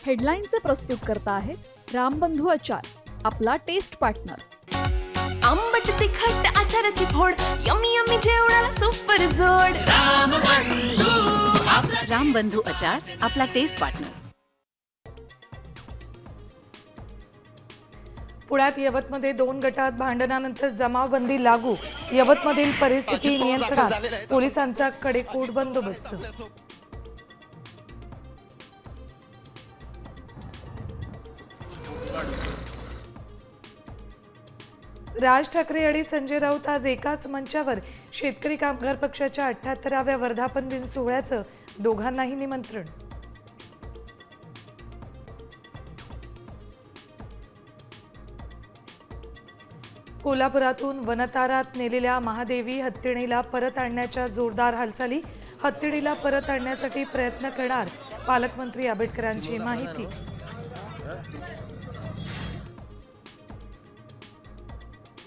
हेडलाईनचे प्रस्तुत करता आहेत रामबंधू आचार, आपला टेस्ट पार्टनर. आंबट तिखट आचाराची फोड, यम्मी यम्मी जेवणाला सुपर जोड. रामबंधू आचार, आपला टेस्ट पार्टनर. पुण्यात यवतमध्ये 2 गटात भांडणानंतर जमावबंदी लागू. यवतमधील परिस्थिती नियंत्रणात, पोलिसांचा कडेकोट बंदोबस्त. राज ठाकरे आणि संजय राऊत आज एकाच मंचावर. शेतकरी कामगार पक्षाच्या 78व्या वर्धापन दिन सोहळ्याचं दोघांनाही निमंत्रण. कोल्हापुरातून वनतारात नेलेल्या महादेवी हत्तीणीला परत आणण्याच्या जोरदार हालचाली. हत्तीणीला परत आणण्यासाठी प्रयत्न करणार, पालकमंत्री आंबेडकरांची माहिती.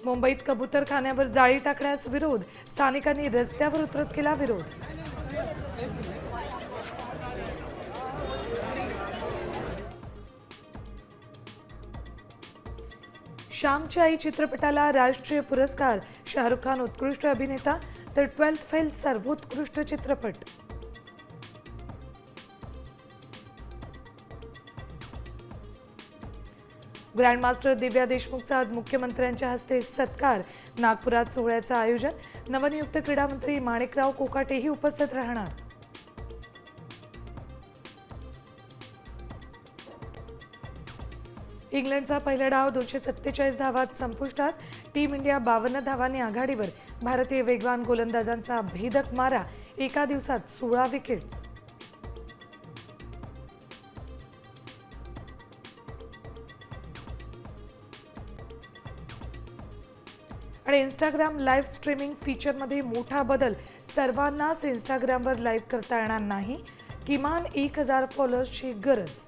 मुंबईत कबूतरखान्यावर जाळी टाकण्यास विरोध, स्थानिकांनी रस्त्यावर उतरत केला विरोध. श्यामची आई चित्रपटाला राष्ट्रीय पुरस्कार. शाहरुख खान उत्कृष्ट अभिनेता तर 12th फेल सर्वोत्कृष्ट चित्रपट. ग्रँडमास्टर दिव्या देशमुखचा आज मुख्यमंत्र्यांच्या हस्ते सत्कार. नागपुरात सोहळ्याचं आयोजन. नवनियुक्त क्रीडामंत्री माणिकराव कोकाटेही उपस्थित राहणार. इंग्लंडचा पहिला डाव 247 धावात संपुष्टात. टीम इंडिया 52 धावांनी आघाडीवर. भारतीय वेगवान गोलंदाजांचा भेदक मारा. एका दिवसात 16 विकेट्स. आणि इंस्टाग्राम लाईव्ह स्ट्रीमिंग फीचरमध्ये मोठा बदल. सर्वांनाच इंस्टाग्रामवर लाईव्ह करता येणार नाही. किमान 1000 फॉलोअर्सची गरज.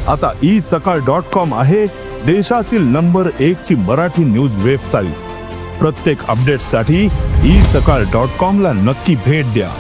आता isakal.com आहे देशातील नंबर 1 ची मराठी न्यूज वेबसाईट. प्रत्येक अपडेटसाठी isakal.com ला नक्की भेट द्या.